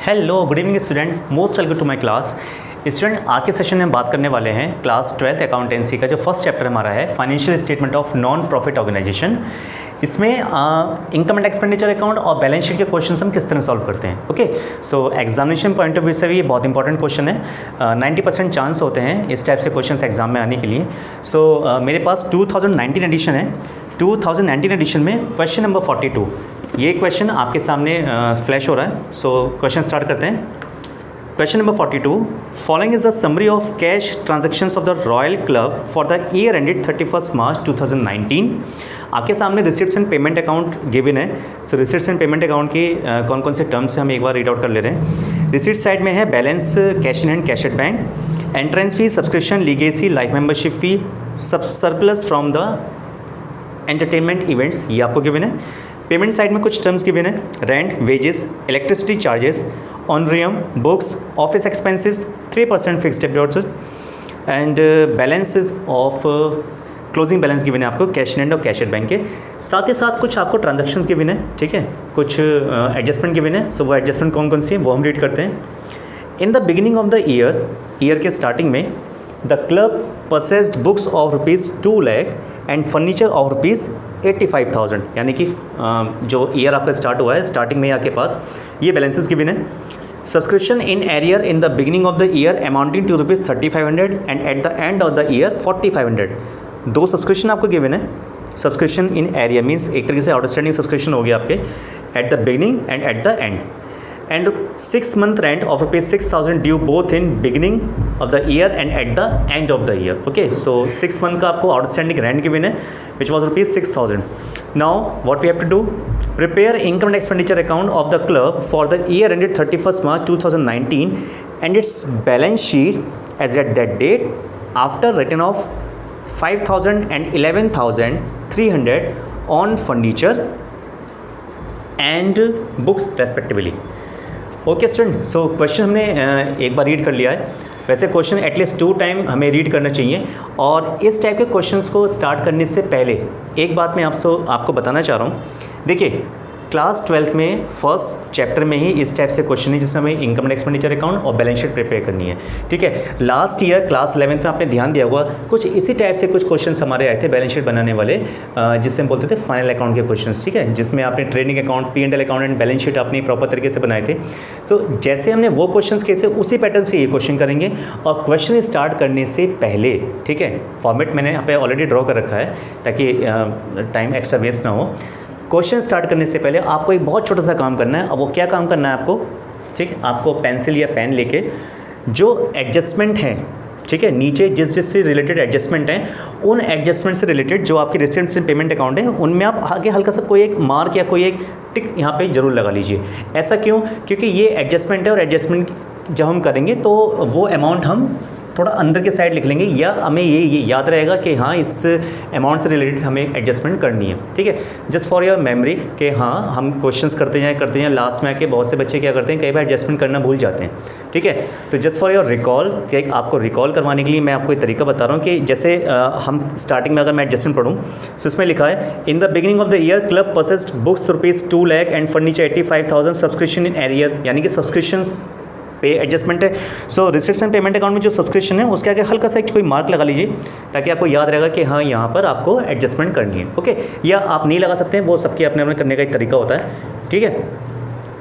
Hello good evening student, most welcome to my class. Student, आज के session में हम बात करने वाले हैं क्लास 12th अकाउंटेंसी का जो फर्स्ट चैप्टर हमारा है financial statement of non profit organisation. इसमें इनकम एंड एक्सपेंडिचर अकाउंट और बैलेंस शीट के क्वेश्चन हम किस तरह सॉल्व करते हैं। Okay, so examination point of view से भी ये बहुत इंपॉर्टेंट क्वेश्चन है। 90% चांस होते हैं इस टाइप से क्वेश्चन एग्जाम में आने के लिए। सो मेरे पास 2019 एडिशन है। 2019 एडिशन में क्वेश्चन नंबर 42, ये क्वेश्चन आपके सामने फ्लैश हो रहा है। सो क्वेश्चन स्टार्ट करते हैं। Question number 42, following is the summary of cash transactions of the royal club for the year ended 31 मार्च 2019। आपके सामने receipts and payment account given है। सो रिसिप्ट्स एंड पेमेंट अकाउंट की कौन कौन से टर्म्स हम एक बार रीड आउट कर ले रहे हैं। रिसिप्ट साइड में है balance, cash in hand, cash at bank, entrance fee, subscription, legacy, life membership fee, surplus from the entertainment events, ये आपको गिवन है। पेमेंट साइड में कुछ टर्म्स गिवन है, rent, wages, electricity charges, honorarium, books, office expenses, 3% fixed deposit and balances of closing balance given है आपको cash in hand और cash at bank के। साथ ही साथ कुछ आपको ट्रांजैक्शंस गिवन है, ठीक है, कुछ एडजस्टमेंट गिवन है। सो वो एडजस्टमेंट कौन कौन सी है वो हम रीड करते हैं। इन the beginning of the year के स्टार्टिंग में the club purchased books of ₹2 lakh and furniture of ₹85,000, यानी कि जो ईयर आपका स्टार्ट हुआ है स्टार्टिंग में आपके पास ये बैलेंसेस गिवन है। Subscription in arrear in the beginning of the year amounting to ₹3,500 and at the end of the year 4,500। दो सब्सक्रिप्शन आपको गिवन है। सब्सक्रिप्शन इन एरियर मीन्स एक तरीके से आउटस्टैंडिंग सब्सक्रिप्शन हो गया आपके at the beginning and at the end. And 6 month rent of ₹6,000 due both in beginning of the year and at the end of the year. Okay, so 6 month का आपको outstanding rent given है which was ₹6,000। Now what we have to do, prepare income and expenditure account of the club for the year ended 31 March 2019 and its balance sheet as eight that date after return of 5,000 and 11,300 on furniture and books respectively. Okay student, so question हमने एक बार read कर लिया है। वैसे क्वेश्चन at least 2 time हमें read करना चाहिए। और इस टाइप के क्वेश्चंस को स्टार्ट करने से पहले एक बात मैं आपको बताना चाह रहा हूँ। देखिए, क्लास 12th में फर्स्ट चैप्टर में ही इस टाइप से क्वेश्चन है जिसमें हमें इनकम एंड एक्सपेंडिचर अकाउंट और बैलेंस शीट प्रिपेयर करनी है, ठीक है। लास्ट ईयर क्लास 11th में आपने ध्यान दिया होगा कुछ इसी टाइप से कुछ क्वेश्चंस हमारे आए थे बैलेंस शीट बनाने वाले, जिससे हम बोलते थे फाइनल अकाउंट के क्वेश्चंस, ठीक है, जिसमें आपने trading account, P&L account and balance sheet अपनी प्रॉपर तरीके से बनाए थे। तो जैसे हमने वो क्वेश्चन किए थे उसी पैटर्न से ये क्वेश्चन करेंगे। और क्वेश्चन स्टार्ट करने से पहले, ठीक है, फॉर्मेट मैंने यहाँ पे ऑलरेडी ड्रॉ कर रखा है ताकि टाइम एक्स्ट्रा वेस्ट ना हो। क्वेश्चन स्टार्ट करने से पहले आपको एक बहुत छोटा सा काम करना है। अब वो क्या काम करना है आपको, ठीक है, आपको पेंसिल या पेन लेके जो एडजस्टमेंट हैं, ठीक है, नीचे जिससे रिलेटेड एडजस्टमेंट हैं उन एडजस्टमेंट से रिलेटेड जो आपकी रिसिप्ट्स एंड पेमेंट अकाउंट है उनमें आप आगे हल्का सा कोई एक मार्क या कोई एक टिक यहाँ पे जरूर लगा लीजिए। ऐसा क्यों? क्योंकि ये एडजस्टमेंट है और एडजस्टमेंट जब हम करेंगे तो वो अमाउंट हम थोड़ा अंदर के साइड लिख लेंगे, या हमें ये याद रहेगा कि हाँ इस अमाउंट से रिलेटेड हमें एडजस्टमेंट करनी है, ठीक है। जस्ट फॉर योर मेमोरी कि हाँ हम क्वेश्चंस करते हैं लास्ट में आके बहुत से बच्चे क्या करते हैं, कई बार एडजस्टमेंट करना भूल जाते हैं, ठीक है। तो जस्ट फॉर योर रिकॉल, आपको रिकॉल करवाने के लिए मैं आपको एक तरीका बता रहा हूँ कि जैसे हम स्टार्टिंग में अगर मैं एडजस्टमेंट पढ़ूँ तो इसमें लिखा है इन the beginning of the year club purchased books ₹2 lakh and furniture 85,000 subscription in arrear, यानी कि सब्सक्रिप्शन पे एडजस्टमेंट है। सो रिसिप्ट्स एंड पेमेंट अकाउंट में जो सब्सक्रिप्शन है उसके आगे हल्का सा कोई मार्क लगा लीजिए ताकि आपको याद रहेगा कि हाँ यहाँ पर आपको एडजस्टमेंट करनी है, ओके। या आप नहीं लगा सकते हैं, वो सबके अपने अपने करने का एक तरीका होता है, ठीक है।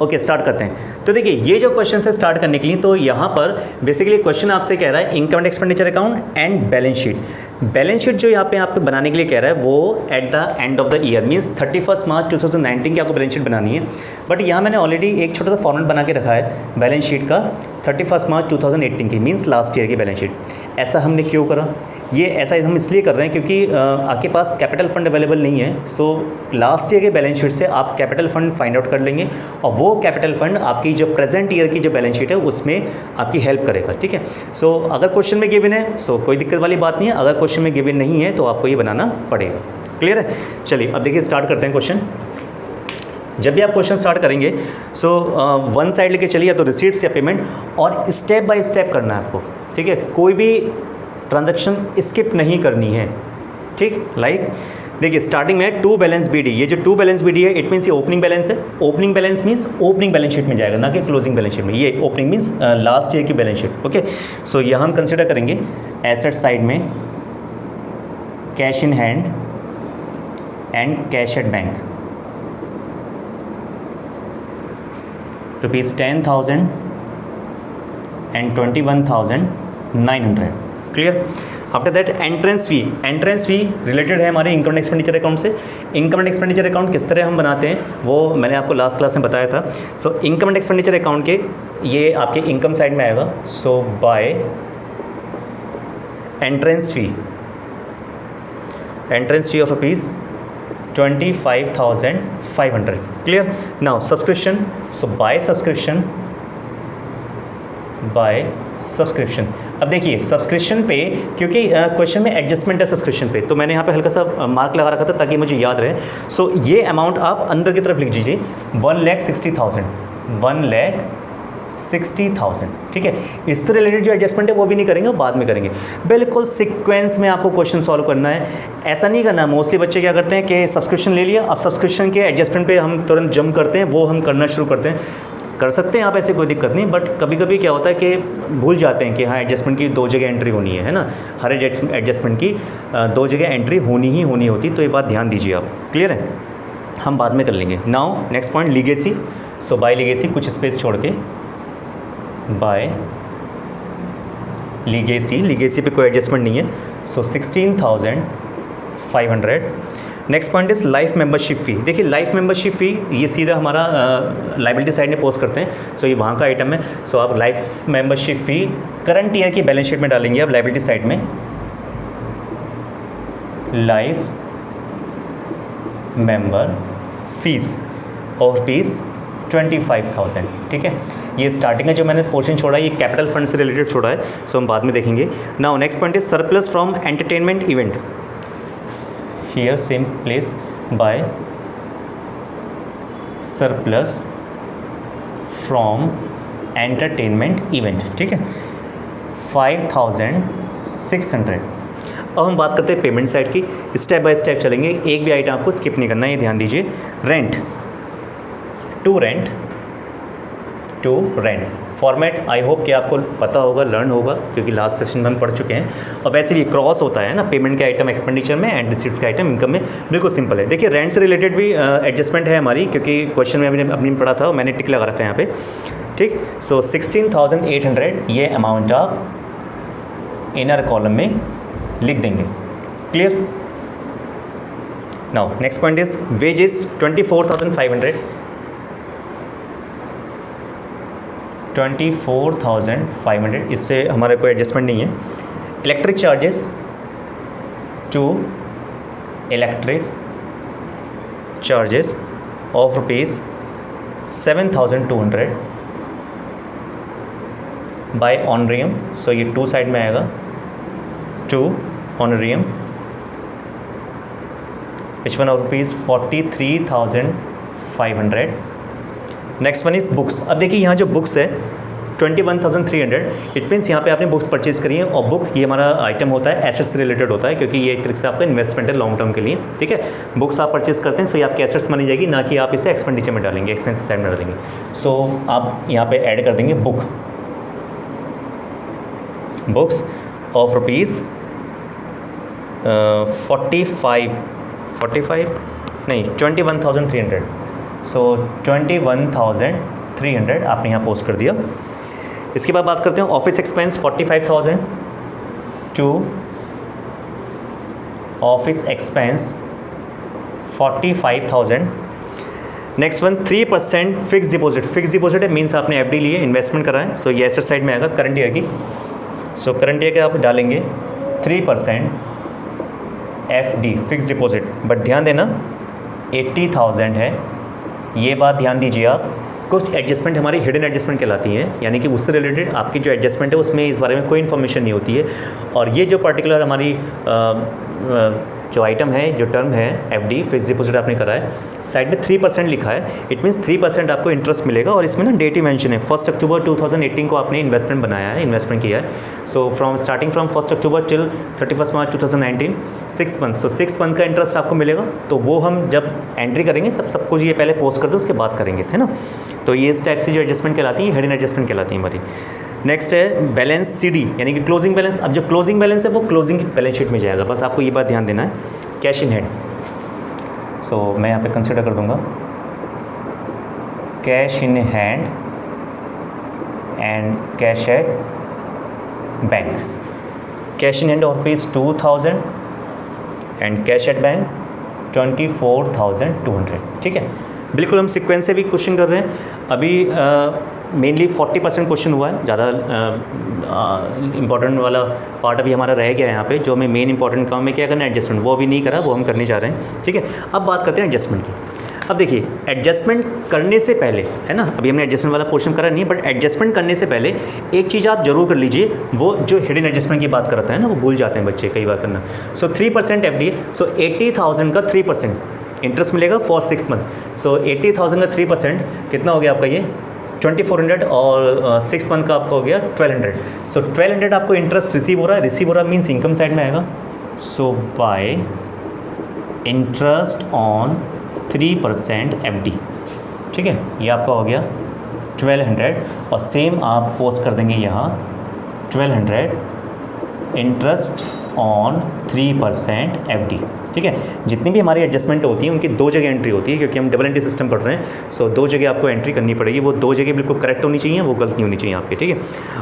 ओके, स्टार्ट करते हैं। तो देखिए ये जो क्वेश्चन है स्टार्ट करने के लिए, तो यहाँ पर बेसिकली क्वेश्चन आपसे कह रहा है income and expenditure account and balance sheet. Balance sheet जो यहाँ पे आपको बनाने के लिए कह रहा है वो eight the end of the year means 31 March 2019 की आपको बैलेंस शीट बनानी है। बट यहाँ मैंने ऑलरेडी एक छोटा सा फॉर्मेट बना के रखा है बैलेंस शीट का 31 March 2018 की मीन्स लास्ट ईयर की बैलेंस शीट। ऐसा हमने क्यों करा? ये ऐसा हम इसलिए कर रहे हैं क्योंकि आपके पास कैपिटल फंड अवेलेबल नहीं है। सो लास्ट ईयर के बैलेंस शीट से आप कैपिटल फंड फाइंड आउट कर लेंगे और वो कैपिटल फंड आपकी जो प्रेजेंट ईयर की जो बैलेंस शीट है उसमें आपकी हेल्प करेगा, ठीक है। सो अगर क्वेश्चन में गिवन है सो कोई दिक्कत वाली बात नहीं है, अगर क्वेश्चन में गिवन नहीं है तो आपको ये बनाना पड़ेगा। क्लियर है? चलिए अब देखिए स्टार्ट करते हैं क्वेश्चन। जब भी आप क्वेश्चन स्टार्ट करेंगे सो वन साइड लेके चलिए, या तो रिसीट्स या पेमेंट, और स्टेप बाय स्टेप करना है आपको, ठीक है। कोई भी ट्रांजैक्शन स्किप नहीं करनी है, ठीक। लाइक देखिए स्टार्टिंग में टू बैलेंस बी डी, ये जो टू बैलेंस बी डी है इट मीन्स ये ओपनिंग बैलेंस है। Opening balance means opening balance sheet में जाएगा, ना कि क्लोजिंग बैलेंस शीट में। ये ओपनिंग मीन्स लास्ट ईयर की बैलेंस शीट। ओके, सो यहाँ हम कंसिडर करेंगे एसेट साइड में cash in hand and cash at bank, ₹10,000 and 21,900। Clear. After that entrance fee, entrance fee related है हमारे इनकम एंड एक्सपेंडिचर अकाउंट से। इनकम एंड एक्सपेंडिचर अकाउंट किस तरह हम बनाते हैं वो मैंने आपको लास्ट क्लास में बताया था। So income and expenditure account के ये आपके इनकम साइड में आएगा। So by entrance fee, entrance fee of ₹25,500। Clear. Now subscription, so by subscription, by subscription. अब देखिए सब्सक्रिप्शन पे, क्योंकि क्वेश्चन में एडजस्टमेंट है सब्सक्रिप्शन पे, तो मैंने यहाँ पे हल्का सा मार्क लगा रखा था ताकि मुझे याद रहे। सो ये अमाउंट आप अंदर की तरफ लिख दीजिए, 1,60,000, 1,60,000। ठीक है, इससे रिलेटेड जो एडजस्टमेंट है वो भी नहीं करेंगे, बाद में करेंगे। बिल्कुल सीक्वेंस में आपको क्वेश्चन सॉल्व करना है, ऐसा नहीं करना। मोस्टली बच्चे क्या करते हैं कि सब्सक्रिप्शन ले लिया, अब सब्सक्रिप्शन के एडजस्टमेंट पे हम तुरंत जंप करते हैं, वो हम करना शुरू करते हैं। कर सकते हैं आप, ऐसे कोई दिक्कत नहीं, बट कभी कभी क्या होता है कि भूल जाते हैं कि हाँ एडजस्टमेंट की 2 जगह एंट्री होनी है ना। हर एडजस्टमेंट की 2 जगह एंट्री होनी ही होती, तो ये बात ध्यान दीजिए आप। क्लियर है, हम बाद में कर लेंगे। Now next point legacy. So by legacy, कुछ स्पेस छोड़ के बाय लीगेसी, लीगेसी पे कोई एडजस्टमेंट नहीं है। So 16,500। Next point is life membership fee. देखिए लाइफ मेंबरशिप फ़ी ये सीधा हमारा लाइबिलिटी साइड में पोस्ट करते हैं। सो ये वहाँ का आइटम है। सो आप लाइफ मेंबरशिप फ़ी करंट ईयर की बैलेंस शीट में डालेंगे आप लाइबिलिटी साइड में, लाइफ मेंबर फीस ऑफ ₹25,000। ठीक है, ये स्टार्टिंग है जो मैंने पोर्शन छोड़ा है, ये कैपिटल फंड से रिलेटेड छोड़ा है। सो हम बाद में देखेंगे। Now next point is surplus from entertainment event. Here same place by surplus from entertainment event. ठीक है, 5,600। अब हम बात करते हैं पेमेंट साइड की, स्टेप बाय स्टेप चलेंगे, एक भी आइटम आपको स्किप नहीं करना है, ये ध्यान दीजिए। Rent, to rent, to rent format I hope कि आपको पता होगा, लर्न होगा, क्योंकि लास्ट सेशन में हम पढ़ चुके हैं। और वैसे भी क्रॉस होता है ना पेमेंट के आइटम एक्सपेंडिचर में एंड रिसीट्स के आइटम इनकम में, बिल्कुल सिंपल है। देखिए रेंट से रिलेटेड भी एडजस्टमेंट है हमारी, क्योंकि क्वेश्चन में अपनी पढ़ा था और मैंने टिक लगा रखा है यहाँ पे। ठीक, सो 16,800 ये अमाउंट आप इनर कॉलम में लिख देंगे। Clear. Now next point is wages 24,500, 24,500, इससे हमारा कोई एडजस्टमेंट नहीं है। Electric charges, to electric charges of ₹7,200 by honorarium. So ये टू साइड में आएगा, to honorarium, which one of ₹43,500। Next one is books. अब देखिए यहाँ जो बुक्स है 21,300, इट मीन्स यहाँ पे आपने बुक्स परचेज करी है, और बुक ये हमारा आइटम होता है, एसेट्स से रिलेटेड होता है, क्योंकि ये एक तरीके से आपका इन्वेस्टमेंट है लॉन्ग टर्म के लिए। ठीक है, बुक्स आप परचेज करते हैं, सो ये आपकी एसेट्स मानी जाएगी, ना कि आप इसे एक्सपेंडिचर में डालेंगे, एक्सपेंसिव साइड में डालेंगे। सो आप यहाँ पे ऐड कर देंगे बुक, बुक्स ऑफ ₹21,300। सो 21,300 आपने यहाँ पोस्ट कर दिया। इसके बाद बात करते हैं office expense 45,000 to office expense 45,000। Next one 3% fix deposit. Fix deposit है मीन्स आपने एफडी लिए, इन्वेस्टमेंट करा है, सो ये एसेट साइड में आएगा करंट ईयर की। सो करंट ईयर के आप डालेंगे 3% एफडी फिक्स डिपॉजिट, बट ध्यान देना 80,000 है, ये बात ध्यान दीजिए आप। कुछ एडजस्टमेंट हमारी हिडन एडजस्टमेंट कहलाती हैं, यानी कि उससे रिलेटेड आपकी जो एडजस्टमेंट है उसमें इस बारे में कोई इन्फॉर्मेशन नहीं होती है। और ये जो पर्टिकुलर हमारी जो आइटम है, जो टर्म है एफडी फिक्स डिपॉजिट आपने करा है, साइड में 3% लिखा है, इट मीन्स 3% आपको इंटरेस्ट मिलेगा। और इसमें ना डेट ही मेंशन है, 1 अक्टूबर 2018 को आपने इन्वेस्टमेंट बनाया है, इन्वेस्टमेंट किया है। So starting from 1 October till 31 March 2019, 6 month, so 6 month का इंटरेस्ट आपको मिलेगा। तो वो हम जब एंट्री करेंगे सब कुछ ये पहले पोस्ट कर दो, उसके बाद करेंगे, है ना। तो ये इस टाइप से जो एडजस्टमेंट कहलाती है, हेडिंग एडजस्टमेंट कहलाती है हमारी। नेक्स्ट है बैलेंस सीडी, यानी कि क्लोजिंग बैलेंस। अब जो क्लोजिंग बैलेंस है वो क्लोजिंग बैलेंस शीट में जाएगा, बस आपको ये बात ध्यान देना है। कैश इन हैंड, सो मैं यहाँ पे कंसिडर कर दूंगा cash in hand and cash at bank. Cash in hand of ₹2000 and cash at bank 24,200, ठीक है। बिल्कुल हम सीक्वेंस से भी क्वेश्चन कर रहे हैं। अभी मेनली 40% क्वेश्चन हुआ है, ज़्यादा इंपॉर्टेंट वाला पार्ट अभी हमारा रह गया है यहाँ पे। जो हमें मेन इंपॉर्टेंट काम में क्या करना है, एडजस्टमेंट, वो अभी नहीं करा, वो हम करने जा रहे हैं, ठीक है। अब बात करते हैं एडजस्टमेंट की। अब देखिए एडजस्टमेंट करने से पहले, है ना, अभी हमने एडजस्टमेंट वाला पोर्शन करा नहीं, बट एडजस्टमेंट करने से पहले एक चीज़ आप जरूर कर लीजिए, वो जो हिडन एडजस्टमेंट की बात करता है ना, वो भूल जाते हैं बच्चे कई बार करना। सो 3% एफडी, सो 80,000 का 3% इंटरेस्ट मिलेगा फॉर 6 मंथ। सो 80,000 का 3% कितना हो गया आपका, ये 2400, और 6 मंथ का आपका हो गया 1200। सो 1200 आपको इंटरेस्ट रिसीव हो रहा है, रिसीव हो रहा है मीन्स इनकम साइड में आएगा। So bye interest on 3% FD, ठीक है, ये आपका हो गया 1200। और सेम आप पोस्ट कर देंगे यहाँ 1200 इंटरेस्ट ऑन 3% एफडी, ठीक है। जितनी भी हमारी एडजस्टमेंट होती है उनकी 2 जगह एंट्री होती है, क्योंकि हम डबल एंट्री सिस्टम पढ़ रहे हैं। सो 2 जगह आपको एंट्री करनी पड़ेगी, वो 2 जगह बिल्कुल करेक्ट होनी चाहिए, वो गलत नहीं होनी चाहिए आपकी, ठीक है।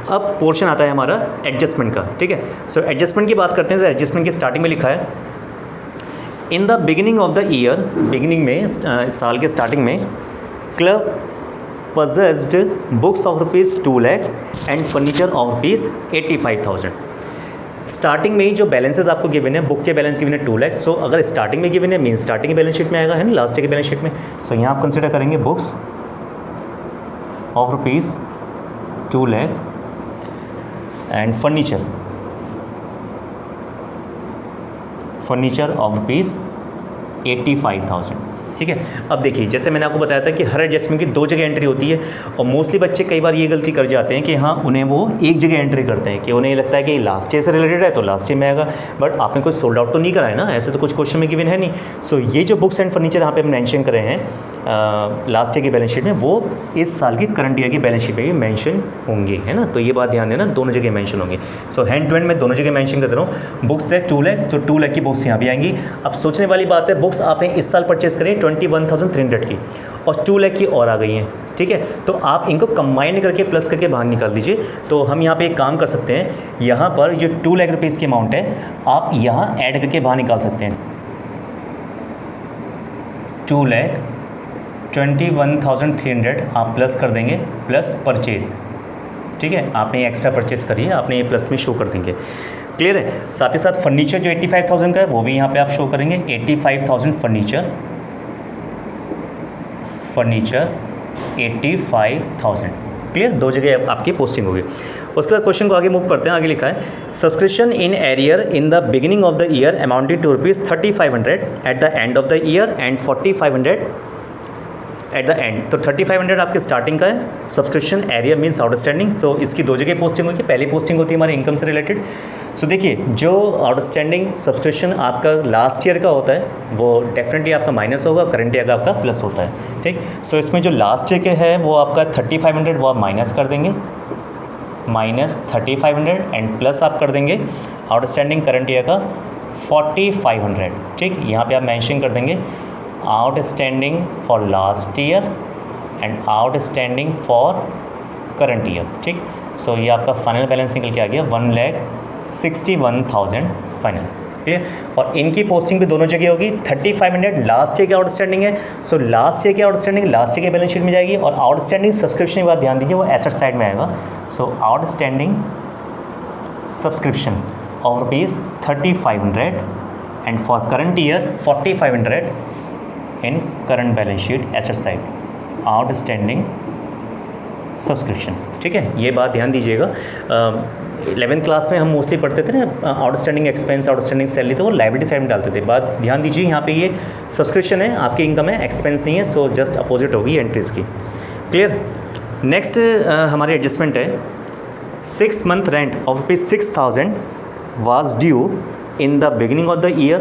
अब पोर्शन आता है हमारा एडजस्टमेंट का, ठीक है। सो एडजस्टमेंट की बात करते हैं। तो एडजस्टमेंट की स्टार्टिंग में लिखा है इन the beginning of the year, beginning में साल के स्टार्टिंग में, club possessed books of ₹2 lakh and furniture of ₹85,000। Starting में ही जो बैलेंसेस आपको गिवन है, बुक के बैलेंस गिवन है 2 लाख। सो अगर स्टार्टिंग में गिवन है मीन स्टार्टिंग बैलेंस शीट में आएगा, है ना, लास्ट ईयर के बैलेंस शीट में। सो यहाँ आप कंसिडर करेंगे books of ₹2 lakh and furniture of ₹85,000, ठीक है। अब देखिए जैसे मैंने आपको बताया था कि हर एडजस्टमेंट की 2 जगह एंट्री होती है, और मोस्टली बच्चे कई बार ये गलती कर जाते हैं कि हाँ उन्हें वो एक जगह एंट्री करते हैं, कि उन्हें लगता है कि लास्ट ईयर से रिलेटेड है तो लास्ट ईयर में आएगा, बट आपने कोई सोल्ड आउट तो नहीं करा है ना, ऐसे तो कुछ क्वेश्चन में गिवन है नहीं। सो ये जो बुक्स एंड फर्नीचर यहाँ पे हम मेंशन कर रहे हैं लास्ट ईयर की बैलेंस शीट में, वो इस साल की करंट ईयर की बैलेंस शीट में भी मेंशन होंगे, है ना। तो ये बात ध्यान देना, दोनों जगह मेंशन होंगे। सो हैंड टू हैंड मैं दोनों जगह मेंशन कर रहा हूँ। बुक्स है 2 लाख, तो 2 लाख की बुक्स यहाँ भी आएंगी। अब सोचने वाली बात है, बुक्स आपने इस साल परचेस करी 21,300 की, और 2 लाख की और आ गई हैं, ठीक है। तो आप इनको कंबाइन करके प्लस करके बाहर निकाल दीजिए। तो हम यहाँ पे एक काम कर सकते हैं, यहाँ पर जो 2 लाख रुपीज़ की अमाउंट है आप यहाँ ऐड करके बाहर निकाल सकते हैं। 2,21,300 आप प्लस कर देंगे, प्लस परचेज, ठीक है। आपने एक्स्ट्रा परचेज करी है, आपने ये प्लस में शो कर देंगे, क्लियर है। साथ ही साथ फर्नीचर जो 85,000 का है वो भी यहाँ पे आप शो करेंगे, 85,000 फर्नीचर 85,000, क्लियर। 2 जगह आपकी पोस्टिंग होगी। उसके बाद क्वेश्चन को आगे मूव करते हैं। आगे लिखा है subscription in arrear in the beginning of the year amounted to ₹3,500 at the end of the year and 4,500 at the end. तो 3,500 आपके स्टार्टिंग का है। सब्सक्रिप्शन एरियर मीन्स आउटस्टैंडिंग, तो इसकी 2 जगह पोस्टिंग होगी। पहली पोस्टिंग होती है हमारे इनकम से रिलेटेड। सो देखिए जो आउटस्टैंडिंग सब्सक्रिप्शन आपका लास्ट ईयर का होता है वो डेफिनेटली आपका माइनस होगा, करंट ईयर का आपका प्लस होता है, ठीक। सो इसमें जो लास्ट ईयर के है वो आपका 3,500 वो आप माइनस कर देंगे, -3,500 एंड प्लस आप कर देंगे आउटस्टैंडिंग करंट ईयर का 4,500, ठीक। यहाँ पे आप मेंशन कर देंगे outstanding for last year and outstanding for current year, ठीक। सो ये आपका फाइनल बैलेंस निकल के आ गया 1,61,000 फाइनल, ठीक है। और इनकी पोस्टिंग भी दोनों जगह होगी। 3,500 लास्ट ईयर की आउटस्टैंडिंग है, सो लास्ट ईयर की आउटस्टैंडिंग लास्ट ईयर के बैलेंस शीट में जाएगी। और आउटस्टैंडिंग सब्सक्रिप्शन की बात ध्यान दीजिए, वो एसेट साइड में आएगा। So outstanding subscription of ₹3,500 and for current year 4,500 in current balance sheet asset side outstanding subscription, ठीक है। ये बात ध्यान दीजिएगा। 11th क्लास में हम मोस्टली पढ़ते थे ना आउटस्टैंडिंग एक्सपेंस, आउटस्टैंडिंग सैलरी, तो वो लाइबिलिटी साइड में डालते थे। बात ध्यान दीजिए यहाँ पे ये सब्सक्रिप्शन है, आपकी इनकम है, एक्सपेंस नहीं है, सो जस्ट अपोजिट होगी एंट्रीज़ की। क्लियर। नेक्स्ट हमारी एडजस्टमेंट है 6 month rent of ₹6,000 was due in the beginning of the year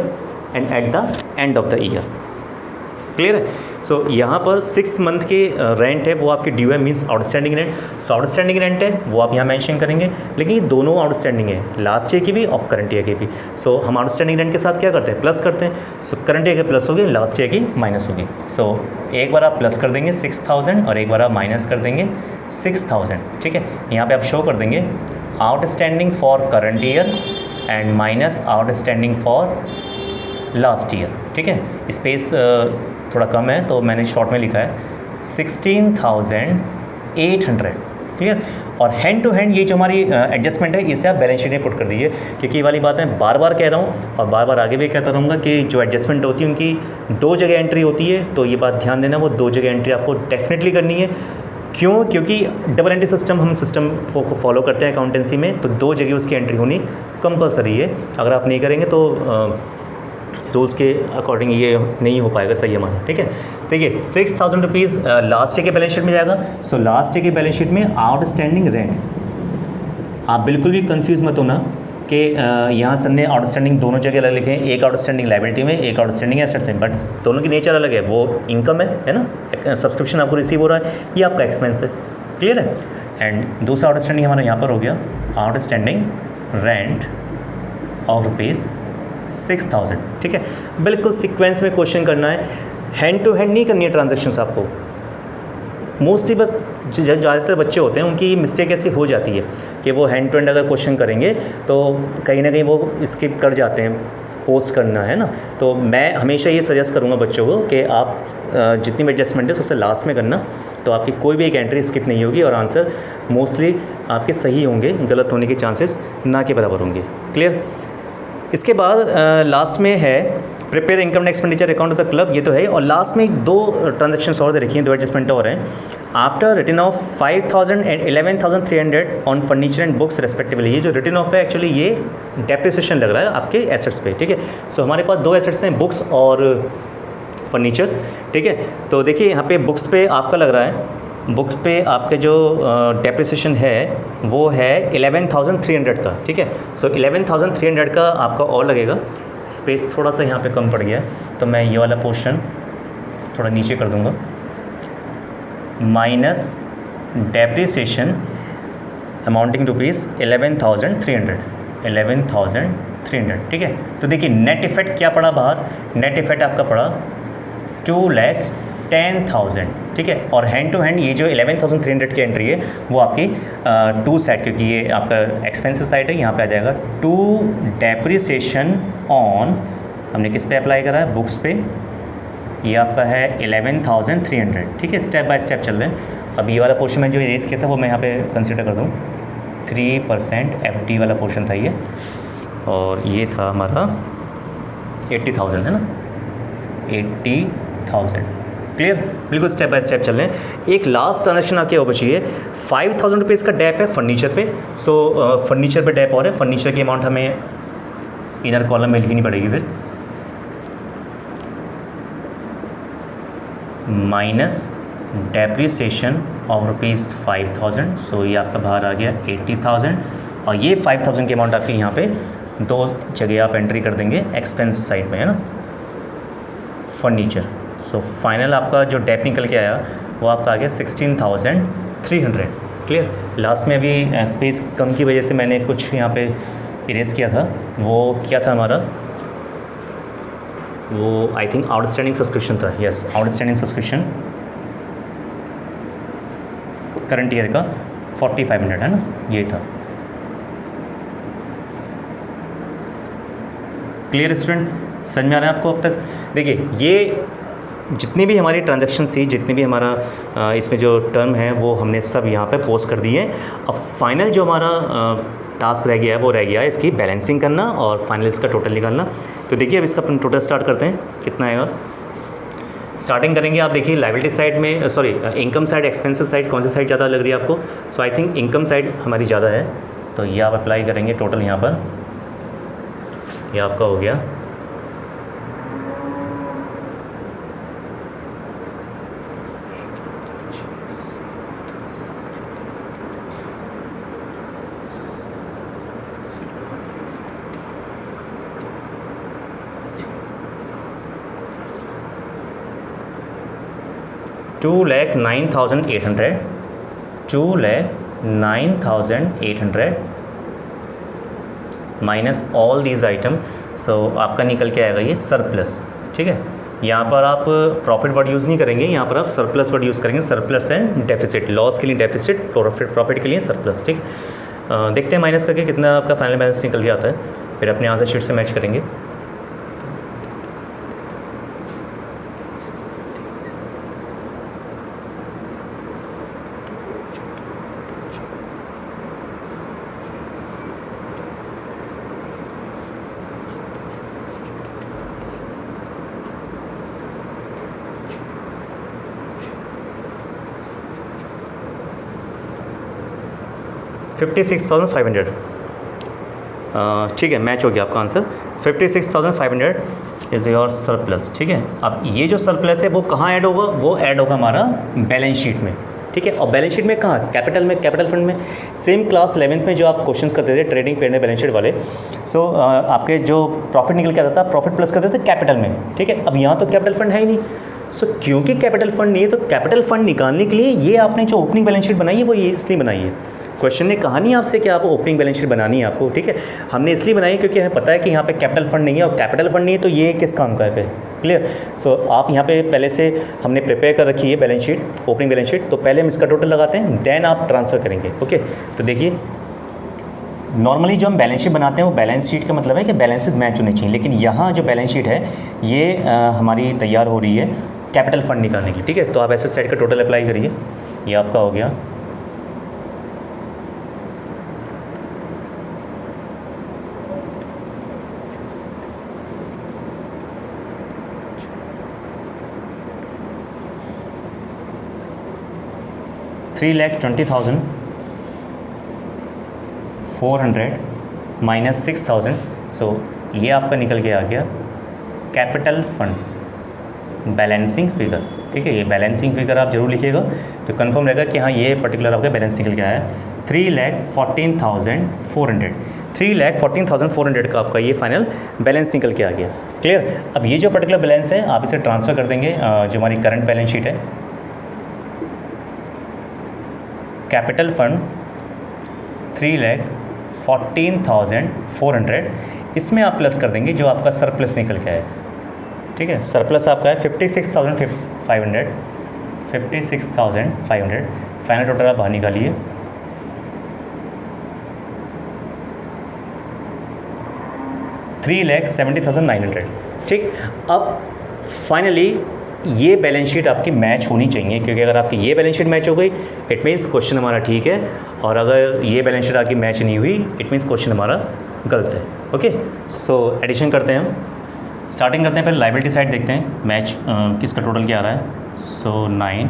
and at the end of the year। Clear है। सो यहाँ पर 6 month के रेंट है वो आपके ड्यू है, मीन्स आउटस्टैंडिंग रेंट। सो आउटस्टैंडिंग रेंट है वो आप यहाँ मेंशन करेंगे, लेकिन ये दोनों आउटस्टैंडिंग है, लास्ट ईयर की भी और करंट ईयर की भी। सो हम आउटस्टैंडिंग रेंट के साथ क्या करते हैं, प्लस करते हैं। सो करंट ईयर के प्लस होगी, लास्ट ईयर की माइनस होगी। सो एक बार आप प्लस कर देंगे 6,000 और एक बार आप माइनस कर देंगे 6,000। ठीक है, यहाँ पर आप शो कर देंगे outstanding for current year and minus outstanding for last year. ठीक है, स्पेस थोड़ा कम है तो मैंने शॉर्ट में लिखा है 16,800। क्लियर। और हैंड टू हैंड ये जो हमारी एडजस्टमेंट है इसे आप बैलेंस शीट में पुट कर दीजिए, क्योंकि ये वाली बात मैं बार बार कह रहा हूँ और बार बार आगे भी कहता रहूँगा कि जो एडजस्टमेंट होती है उनकी 2 जगह एंट्री होती है। तो ये बात ध्यान देना, वो 2 जगह एंट्री आपको डेफिनेटली करनी है। क्यों? क्योंकि डबल एंट्री सिस्टम हम सिस्टम को फॉलो करते हैं अकाउंटेंसी में, तो 2 जगह उसकी एंट्री होनी कंपलसरी है। अगर आप नहीं करेंगे तो रूल्स के अकॉर्डिंग ये नहीं हो पाएगा सही हमारा। ठीक है, देखिए 6,000 रुपीज़ लास्ट ईयर के बैलेंस शीट में जाएगा। सो लास्ट ईयर के बैलेंस शीट में आउटस्टैंडिंग रेंट, आप बिल्कुल भी कंफ्यूज मत होना कि यहाँ सर ने आउटस्टैंडिंग दोनों जगह अलग लिखे हैं, एक आउटस्टैंडिंग लायबिलिटी में, एक आउटस्टैंडिंग एसेट्स में, बट दोनों की नेचर अलग है। वो इनकम है ना, सब्सक्रिप्शन आपको रिसीव हो रहा है, ये आपका एक्सपेंस है। क्लियर है। एंड दूसरा आउटस्टैंडिंग हमारा यहाँ पर हो गया आउटस्टैंडिंग रेंट ऑफ ₹6,000। ठीक है, बिल्कुल सीक्वेंस में क्वेश्चन करना है, हैंड टू हैंड नहीं करनी है ट्रांजैक्शंस आपको। मोस्टली बस ज़्यादातर बच्चे होते हैं उनकी मिस्टेक ऐसी हो जाती है कि वो हैंड टू हैंड अगर क्वेश्चन करेंगे तो कहीं ना कहीं वो स्किप कर जाते हैं, पोस्ट करना है ना। तो मैं हमेशा ये सजेस्ट करूँगा बच्चों को कि आप जितनी भी एडजस्टमेंट है सबसे लास्ट में करना, तो आपकी कोई भी एक एंट्री स्किप नहीं होगी और आंसर मोस्टली आपके सही होंगे, गलत होने के चांसेस ना के बराबर होंगे। क्लियर। इसके बाद लास्ट में है prepare income and expenditure account of the club, ये तो है। और लास्ट में 2 ट्रांजेक्शन्स और दे रखी हैं, 2 एडजस्टमेंट और हैं। After return of 5,000 and 11,300 on furniture and books respectively, ये जो रिटर्न ऑफ है एक्चुअली ये डेप्रिसिएशन लग रहा है आपके एसेट्स पे। ठीक है, सो हमारे पास 2 एसेट्स हैं, बुक्स और फर्नीचर। ठीक है, तो देखिए यहाँ पे बुक्स पे आपका लग रहा है, बुक्स पे आपके जो डेप्रिसिएशन है वो है 11,300 का। ठीक है, सो 11,300 का आपका और लगेगा। स्पेस थोड़ा सा यहाँ पे कम पड़ गया तो मैं ये वाला पोर्शन थोड़ा नीचे कर दूँगा, माइनस डेप्रिसिएशन अमाउंटिंग ₹11,300। ठीक है, तो देखिए नेट इफेक्ट क्या पड़ा बाहर, नेट इफेक्ट आपका पड़ा 2,10,000। ठीक है, और हैंड टू हैंड ये जो 11,300 की एंट्री है वो आपकी 2 साइड, क्योंकि ये आपका एक्सपेंसिव साइड है, यहाँ पे आ जाएगा 2 डेप्रिसिएशन ऑन, हमने किस पे अप्लाई करा है, बुक्स पे, ये आपका है 11,300। ठीक है, स्टेप बाय स्टेप चल रहे हैं। अब ये वाला पोर्शन में जो इरेज किया था वो मैं यहाँ पे कंसिडर कर दूँ, 3% FD वाला पोर्शन था ये, और ये था हमारा 80,000 है ना, 80,000। क्लियर, बिल्कुल स्टेप बाय स्टेप चल रहे हैं। एक लास्ट ट्रांजेक्शन आपके वो बची है 5,000 रुपीज़ का डैप है फर्नीचर पे। सो फर्नीचर पे डैप और है, फर्नीचर की अमाउंट हमें इनर कॉलम में लिखनी पड़ेगी, फिर माइनस डेप्रिसिएशन ऑफ ₹5,000। सो ये आपका बाहर आ गया 80,000, और ये 5,000 की अमाउंट आपकी यहाँ पे 2 जगह आप एंट्री कर देंगे एक्सपेंस साइड में, है ना, फर्नीचर। सो फाइनल आपका जो डेप निकल के आया वो आपका आ गया 16,300। क्लियर। लास्ट में अभी स्पेस कम की वजह से मैंने कुछ यहाँ पे इरेज किया था, वो क्या था हमारा, वो आई थिंक आउटस्टैंडिंग सब्सक्रिप्शन था। Yes, outstanding subscription current year का 4,500 है ना, ये था। क्लियर स्टूडेंट, समझ में आ रहा है आपको अब तक? देखिए ये जितनी भी हमारी ट्रांजैक्शंस थी, जितनी भी हमारा इसमें जो टर्म है वो हमने सब यहाँ पे पोस्ट कर दिए हैं। अब फाइनल जो हमारा टास्क रह गया है वो रह गया है इसकी बैलेंसिंग करना और फाइनल इसका टोटल निकालना। तो देखिए अब इसका अपन टोटल स्टार्ट करते हैं, कितना आएगा। स्टार्टिंग करेंगे आप देखिए लायबिलिटी साइड में, sorry income side, expenses side, कौन सी साइड ज़्यादा लग रही है आपको? सो आई थिंक इनकम साइड हमारी ज़्यादा है, तो ये आप अप्लाई करेंगे टोटल यहाँ पर, ये आपका हो गया 2,09,800 2,09,800 माइनस ऑल दीज आइटम। सो आपका निकल के आएगा ये सरप्लस। ठीक है, यहाँ पर आप प्रॉफिट वर्ड यूज़ नहीं करेंगे, यहाँ पर आप सरप्लस वर्ड यूज़ करेंगे। सरप्लस एंड डेफिसिट, लॉस के लिए डेफिसिट, प्रॉफिट के लिए सरप्लस। ठीक है, देखते हैं माइनस करके कितना आपका फाइनल बैलेंस निकल के आता है, फिर अपने यहाँ से शीट से मैच करेंगे। $56,500। ठीक है, मैच हो गया आपका आंसर। 56,500 is your surplus. ठीक है, अब ये जो सरप्लस है वो कहाँ ऐड होगा? वो ऐड होगा हमारा बैलेंस शीट में। ठीक है, और बैलेंस शीट में कहाँ? कैपिटल में, कैपिटल फंड में। सेम क्लास 11th में जो आप क्वेश्चंस करते थे ट्रेडिंग पीरियड बैलेंस शीट वाले, सो आपके जो प्रॉफिट निकल के आता था, प्रॉफिट प्लस करते थे कैपिटल में। ठीक है, अब यहाँ तो कैपिटल फंड है ही नहीं। सो क्योंकि कैपिटल फंड नहीं है, तो कैपिटल फंड निकालने के लिए ये आपने जो ओपनिंग बैलेंस शीट बनाई है वो ये इसलिए बनाई है। क्वेश्चन ने कहा नहीं आपसे कि आप ओपनिंग बैलेंस शीट बनानी है आपको। ठीक है, हमने इसलिए बनाई है क्योंकि हमें पता है कि यहाँ पे कैपिटल फंड नहीं है, और कैपिटल फंड नहीं है तो ये किस काम का है फिर। क्लियर? सो आप यहाँ पे पहले से हमने प्रिपेयर कर रखी है balance sheet, opening balance sheet. तो पहले हम इसका टोटल लगाते हैं, देन आप ट्रांसफ़र करेंगे। ओके, तो देखिए नॉर्मली जो हम बैलेंस शीट बनाते हैं वो बैलेंस शीट का मतलब है कि बैलेंसेस मैच होने चाहिए, लेकिन यहाँ जो बैलेंस शीट है ये हमारी तैयार हो रही है कैपिटल फंड निकालने की। ठीक है, तो आप एसेट साइड का टोटल अप्लाई करिए, ये आपका हो गया 3,20,400 माइनस 6,000। सो ये आपका निकल के आ गया कैपिटल फंड बैलेंसिंग फिगर। ठीक है, ये बैलेंसिंग फिगर आप जरूर लिखिएगा तो कंफर्म रहेगा कि हाँ ये पर्टिकुलर आपका बैलेंस निकल के आया है 3,14,400। 3,14,400 का आपका ये फाइनल बैलेंस निकल के आ गया। क्लियर? अब ये जो पर्टिकुलर बैलेंस है आप इसे ट्रांसफ़र कर देंगे जो हमारी करंट बैलेंस शीट है, कैपिटल फंड 3,14,400, इसमें आप प्लस कर देंगे जो आपका सरप्लस निकल के आया। ठीक है, सरप्लस आपका है 56,500। 56,500 फाइनल टोटल आप बाहर निकालिए, $3,70,900। ठीक, अब फाइनली ये बैलेंस शीट आपकी मैच होनी चाहिए, क्योंकि अगर आपकी ये बैलेंस शीट मैच हो गई इट मीन्स क्वेश्चन हमारा ठीक है, और अगर ये बैलेंस शीट आपकी मैच नहीं हुई इट मीन्स क्वेश्चन हमारा गलत है। ओके, सो एडिशन करते हैं हम, स्टार्टिंग करते हैं, पहले लायबिलिटी साइड देखते हैं मैच किसका टोटल क्या आ रहा है। सो 9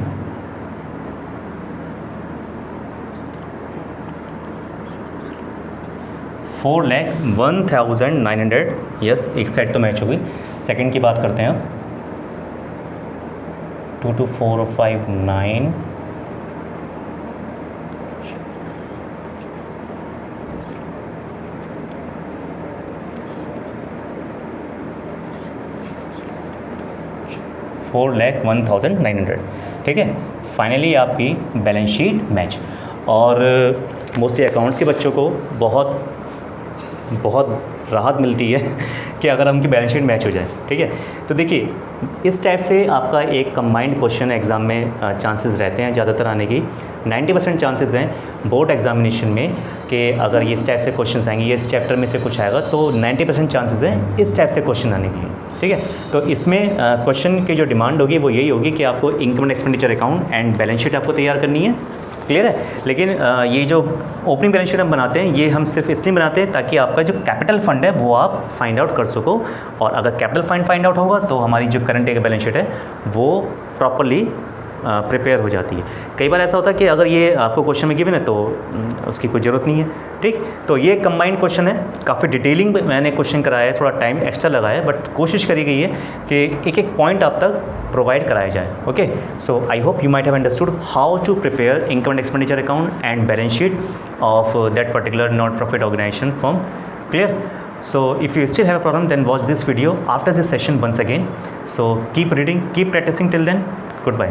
4,01,900। यस, एक साइड तो मैच हो गई। सेकंड की बात करते हैं अब, 2,2,4,5,9 4,01,900। ठीक है, फाइनली आपकी बैलेंस शीट मैच। और मोस्टली अकाउंट्स के बच्चों को बहुत राहत मिलती है कि अगर उनकी बैलेंस शीट मैच हो जाए। ठीक है, तो देखिए इस टाइप से आपका एक कंबाइंड क्वेश्चन एग्ज़ाम में चांसेस रहते हैं ज़्यादातर आने की। 90% चांसेस हैं बोर्ड एग्जामिनेशन में कि अगर ये इस टाइप से क्वेश्चन आएंगे, ये इस चैप्टर में से कुछ आएगा, तो 90% चांसेस हैं इस टाइप से क्वेश्चन आने के लिए। ठीक है, तो इसमें क्वेश्चन की जो डिमांड होगी वो यही होगी कि आपको income and expenditure account and balance sheet आपको तैयार करनी है। क्लियर है? लेकिन ये जो ओपनिंग बैलेंस शीट हम बनाते हैं ये हम सिर्फ इसलिए बनाते हैं ताकि आपका जो कैपिटल फंड है वो आप फाइंड आउट कर सको, और अगर कैपिटल फंड फाइंड आउट होगा तो हमारी जो करंट एक बैलेंस शीट है वो प्रॉपरली प्रिपेयर हो जाती है। कई बार ऐसा होता है कि अगर ये आपको क्वेश्चन में गिवन है तो उसकी कोई ज़रूरत नहीं है, ठीक। तो ये कंबाइंड क्वेश्चन है, काफ़ी डिटेलिंग मैंने क्वेश्चन कराया है, थोड़ा टाइम एक्स्ट्रा लगा है, बट कोशिश करी गई है कि एक एक पॉइंट आप तक प्रोवाइड कराया जाए। Okay, so I hope you might have understood how to prepare income and expenditure account and balance sheet of that particular non profit organisation firm. Clear? So if you still have a problem, then watch this video after this session once again. So keep reading, keep practicing till then. Goodbye.